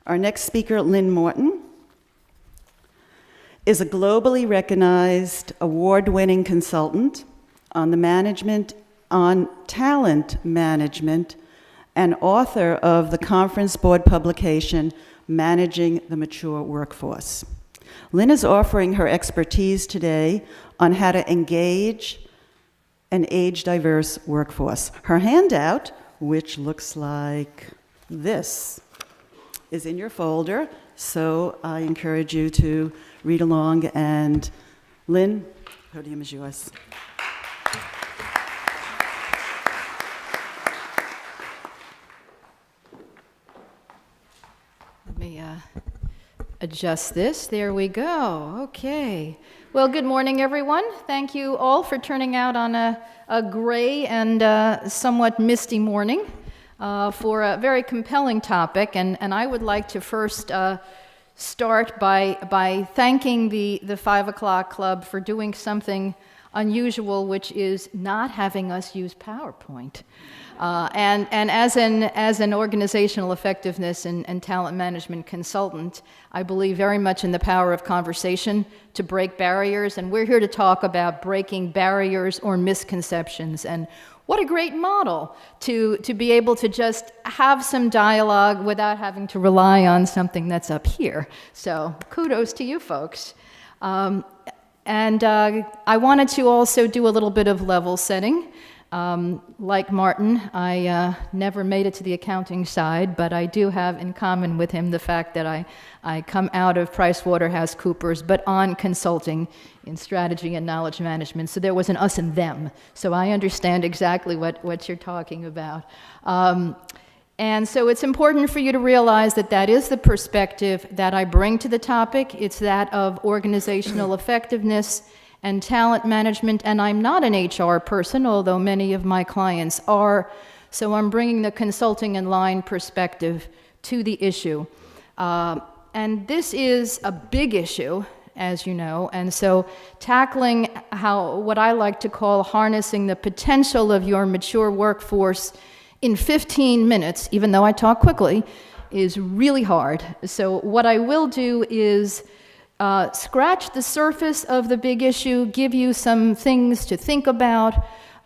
Our next speaker, Lynne Morton, is a globally recognized, award-winning consultant on talent management, and author of the conference board publication, Managing the Mature Workforce. Lynne is offering her expertise today on how to engage an age-diverse workforce. Her handout, which looks like this, is in your folder, so I encourage you to read along. And Lynne, the podium is yours. Let me adjust this. There we go. Okay. Well, good morning, everyone. Thank you all for turning out on a gray and somewhat misty morning for a very compelling topic. And I would like to first start by thanking the 5 o'clock club for doing something unusual, which is not having us use PowerPoint. And as an organizational effectiveness and talent management consultant, I believe very much in the power of conversation to break barriers, and we're here to talk about breaking barriers or misconceptions. And what a great model to be able to just have some dialogue without having to rely on something that's up here. So kudos to you folks. And I wanted to also do a little bit of level setting. Like Martin, I never made it to the accounting side, but I do have in common with him the fact that I come out of PricewaterhouseCoopers, but on consulting in strategy and knowledge management. So there was an us and them. So I understand exactly what you're talking about. And so it's important for you to realize that that is the perspective that I bring to the topic. It's that of organizational effectiveness and talent management, and I'm not an HR person, although many of my clients are, so I'm bringing the consulting and line perspective to the issue. And this is a big issue, as you know, and so tackling what I like to call harnessing the potential of your mature workforce in 15 minutes, even though I talk quickly, is really hard. So what I will do is scratch the surface of the big issue, give you some things to think about,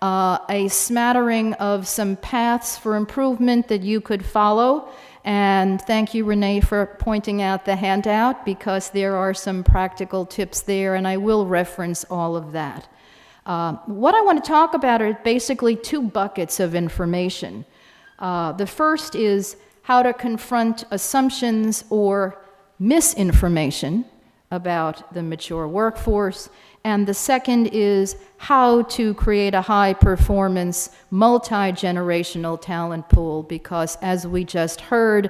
a smattering of some paths for improvement that you could follow. And thank you, Renee, for pointing out the handout, because there are some practical tips there, and I will reference all of that. What I want to talk about are basically two buckets of information. The first is how to confront assumptions or misinformation about the mature workforce, and the second is how to create a high-performance, multi-generational talent pool, because as we just heard,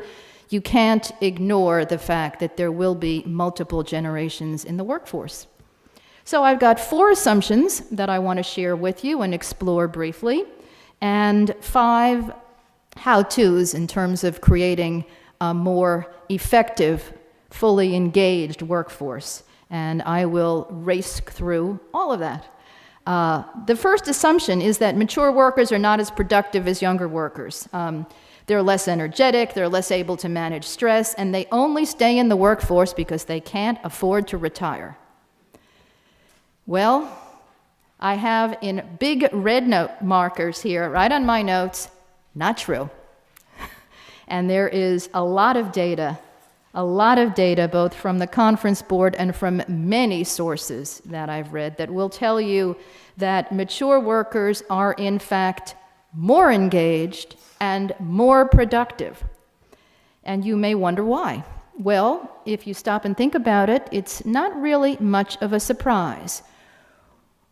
you can't ignore the fact that there will be multiple generations in the workforce. So I've got 4 assumptions that I want to share with you and explore briefly, and 5 how-tos in terms of creating a more effective, fully engaged workforce, and I will race through all of that. The first assumption is that mature workers are not as productive as younger workers. They're less energetic, they're less able to manage stress, and they only stay in the workforce because they can't afford to retire. Well, I have in big red note markers here, right on my notes, not true. And there is a lot of data both from the conference board and from many sources that I've read that will tell you that mature workers are in fact more engaged and more productive. And you may wonder why. Well, if you stop and think about it, it's not really much of a surprise.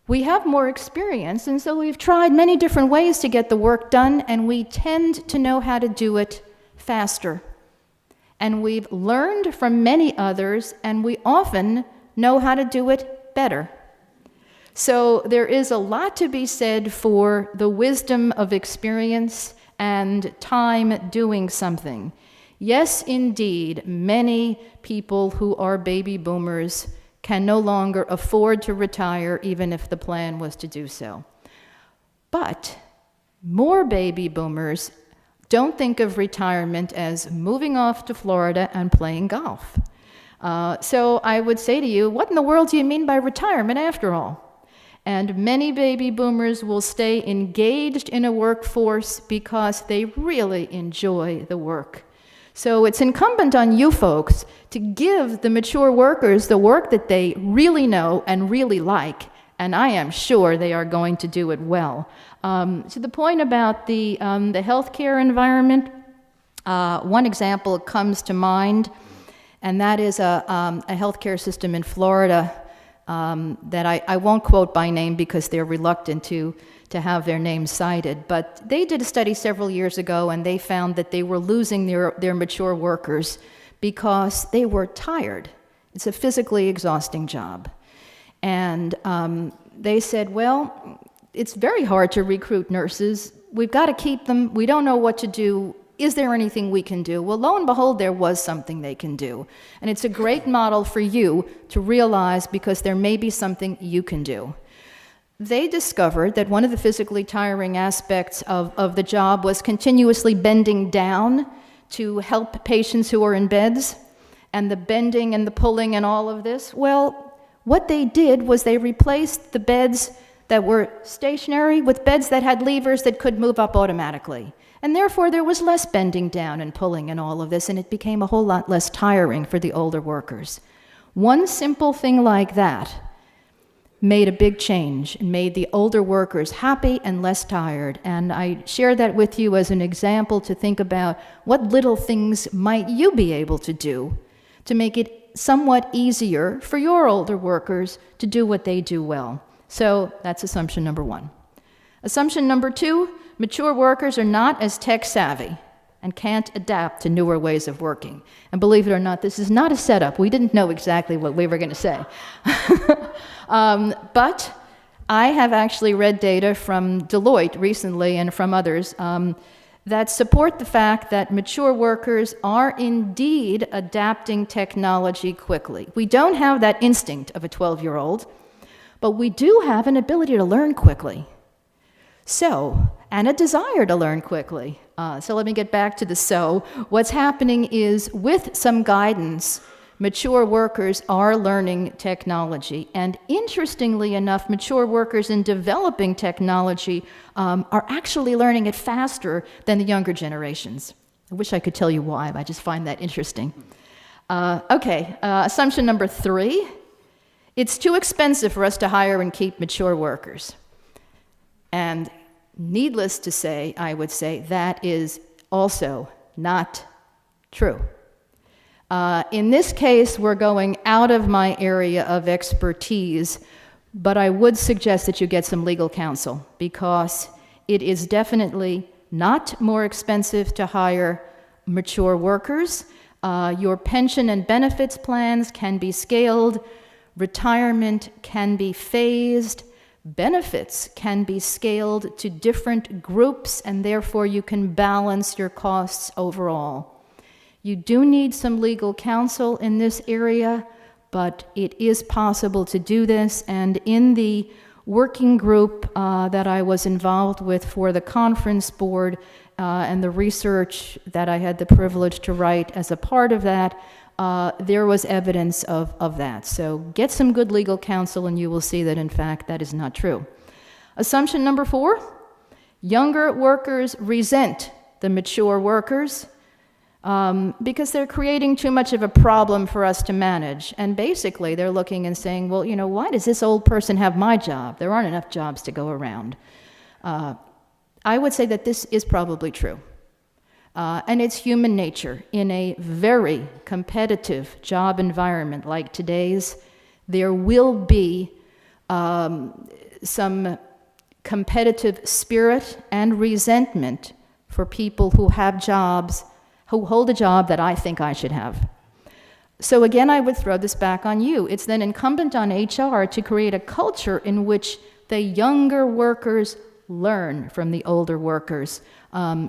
We have more experience, and so we've tried many different ways to get the work done, and we tend to know how to do it faster. And we've learned from many others, and we often know how to do it better. So there is a lot to be said for the wisdom of experience and time doing something. Yes, indeed, many people who are baby boomers can no longer afford to retire, even if the plan was to do so. But more baby boomers don't think of retirement as moving off to Florida and playing golf. So I would say to you, what in the world do you mean by retirement after all? And many baby boomers will stay engaged in a workforce because they really enjoy the work. So it's incumbent on you folks to give the mature workers the work that they really know and really like, and I am sure they are going to do it well. To the point about the healthcare environment, one example comes to mind, and that is a healthcare system in Florida that I won't quote by name because they're reluctant to have their name cited. But they did a study several years ago, and they found that they were losing their mature workers because they were tired. It's a physically exhausting job. And they said, well, it's very hard to recruit nurses. We've got to keep them. We don't know what to do. Is there anything we can do? Well, lo and behold, there was something they can do. And it's a great model for you to realize because there may be something you can do. They discovered that one of the physically tiring aspects of the job was continuously bending down to help patients who are in beds, and the bending and the pulling and all of this. Well, what they did was they replaced the beds that were stationary with beds that had levers that could move up automatically. And therefore, there was less bending down and pulling and all of this, and it became a whole lot less tiring for the older workers. One simple thing like that made a big change and made the older workers happy and less tired. And I share that with you as an example to think about what little things might you be able to do to make it somewhat easier for your older workers to do what they do well. So that's assumption number one. Assumption number two, mature workers are not as tech savvy and can't adapt to newer ways of working. And believe it or not, this is not a setup. We didn't know exactly what we were going to say. But I have actually read data from Deloitte recently and from others that support the fact that mature workers are indeed adapting technology quickly. We don't have that instinct of a 12-year-old, but we do have an ability to learn quickly. So, and a desire to learn quickly. So let me get back to the so. What's happening is, with some guidance, mature workers are learning technology. And interestingly enough, mature workers in developing technology are actually learning it faster than the younger generations. I wish I could tell you why, but I just find that interesting. Assumption number three. It's too expensive for us to hire and keep mature workers. And needless to say, I would say that is also not true. In this case, we're going out of my area of expertise, but I would suggest that you get some legal counsel because it is definitely not more expensive to hire mature workers. Your pension and benefits plans can be scaled. Retirement can be phased. Benefits can be scaled to different groups, and therefore you can balance your costs overall. You do need some legal counsel in this area, but it is possible to do this. And in the working group that I was involved with for the conference board and the research that I had the privilege to write as a part of that, there was evidence of that. So get some good legal counsel and you will see that, in fact, that is not true. Assumption number four, younger workers resent the mature workers because they're creating too much of a problem for us to manage. And basically, they're looking and saying, well, why does this old person have my job? There aren't enough jobs to go around. I would say that this is probably true. And it's human nature. In a very competitive job environment like today's, there will be some competitive spirit and resentment for people who have jobs, who hold a job that I think I should have. So again, I would throw this back on you. It's then incumbent on HR to create a culture in which the younger workers learn from the older workers.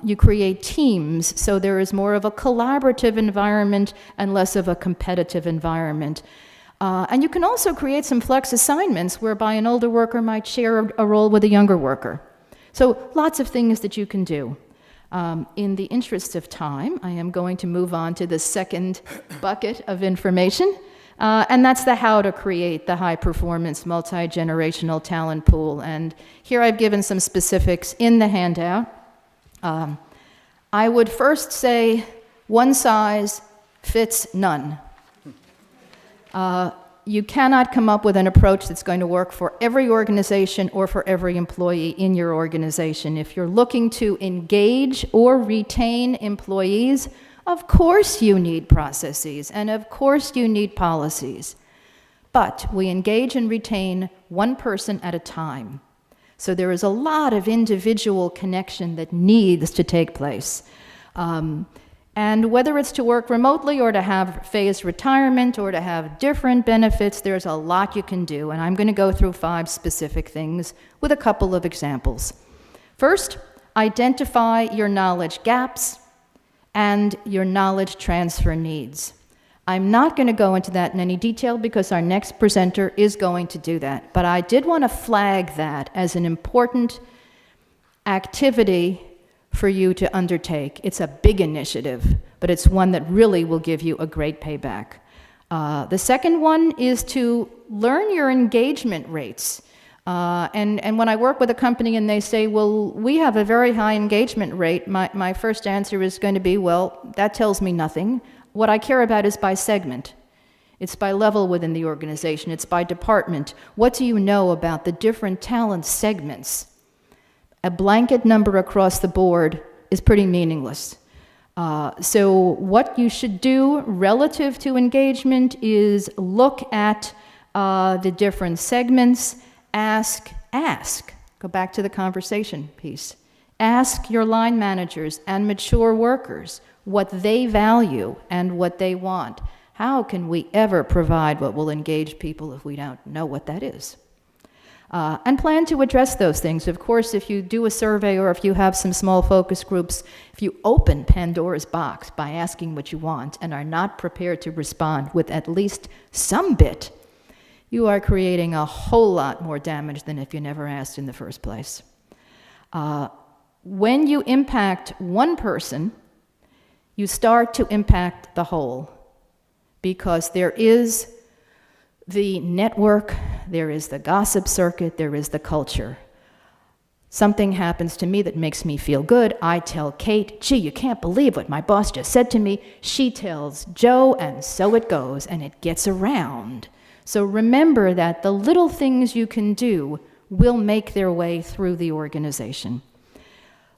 You create teams, so there is more of a collaborative environment and less of a competitive environment. And you can also create some flex assignments whereby an older worker might share a role with a younger worker. So lots of things that you can do. In the interest of time, I am going to move on to the second bucket of information, and that's the how to create the high-performance, multi-generational talent pool. And here I've given some specifics in the handout. I would first say one size fits none. You cannot come up with an approach that's going to work for every organization or for every employee in your organization. If you're looking to engage or retain employees, of course you need processes, and of course you need policies. But we engage and retain one person at a time. So there is a lot of individual connection that needs to take place. And whether it's to work remotely or to have phased retirement or to have different benefits, there's a lot you can do. And I'm going to go through 5 specific things with a couple of examples. First, identify your knowledge gaps and your knowledge transfer needs. I'm not going to go into that in any detail because our next presenter is going to do that. But I did want to flag that as an important activity for you to undertake. It's a big initiative, but it's one that really will give you a great payback. The second one is to learn your engagement rates. And when I work with a company and they say, well, we have a very high engagement rate, my first answer is going to be, well, that tells me nothing. What I care about is by segment. It's by level within the organization. It's by department. What do you know about the different talent segments? A blanket number across the board is pretty meaningless. So what you should do relative to engagement is look at the different segments, ask. Go back to the conversation piece. Ask your line managers and mature workers what they value and what they want. How can we ever provide what will engage people if we don't know what that is? And plan to address those things. Of course, if you do a survey or if you have some small focus groups, if you open Pandora's box by asking what you want and are not prepared to respond with at least some bit, you are creating a whole lot more damage than if you never asked in the first place. When you impact one person, you start to impact the whole, because there is the network, there is the gossip circuit, there is the culture. Something happens to me that makes me feel good. I tell Kate, gee, you can't believe what my boss just said to me. She tells Joe, and so it goes, and it gets around. So remember that the little things you can do will make their way through the organization.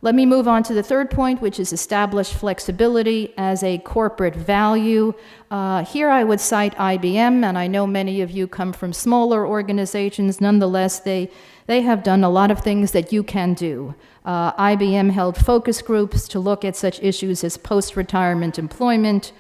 Let me move on to the third point, which is establish flexibility as a corporate value. Here I would cite IBM, and I know many of you come from smaller organizations. Nonetheless, they have done a lot of things that you can do. IBM held focus groups to look at such issues as post-retirement employment,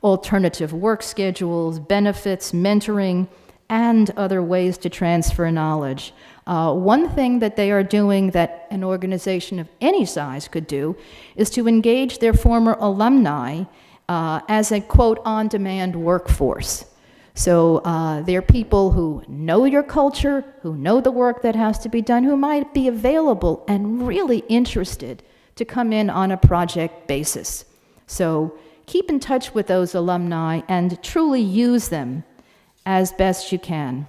alternative work schedules, benefits, mentoring, and other ways to transfer knowledge. One thing that they are doing that an organization of any size could do is to engage their former alumni as a, quote, on-demand workforce. So they're people who know your culture, who know the work that has to be done, who might be available and really interested to come in on a project basis. So keep in touch with those alumni and truly use them as best you can.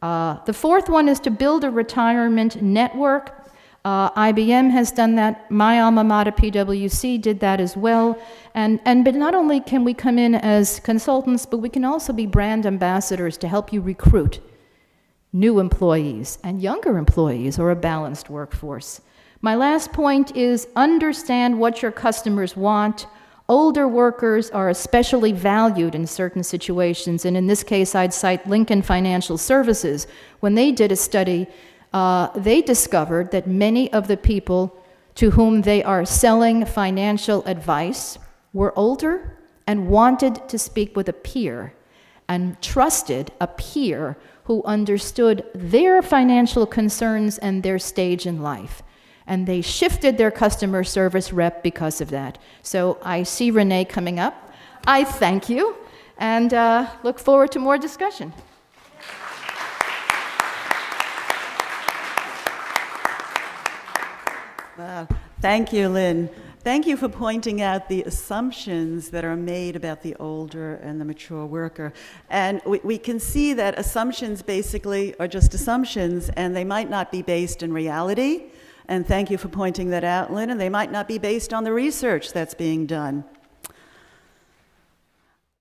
The fourth one is to build a retirement network. IBM has done that. My alma mater, PwC, did that as well. But not only can we come in as consultants, but we can also be brand ambassadors to help you recruit new employees and younger employees, or a balanced workforce. My last point is understand what your customers want. Older workers are especially valued in certain situations, and in this case, I'd cite Lincoln Financial Services. When they did a study, they discovered that many of the people to whom they are selling financial advice were older and wanted to speak with a peer and trusted a peer who understood their financial concerns and their stage in life. And they shifted their customer service rep because of that. So I see Renee coming up. I thank you and look forward to more discussion. Wow. Thank you, Lynn. Thank you for pointing out the assumptions that are made about the older and the mature worker. And we can see that assumptions basically are just assumptions, and they might not be based in reality. And thank you for pointing that out, Lynn. And they might not be based on the research that's being done.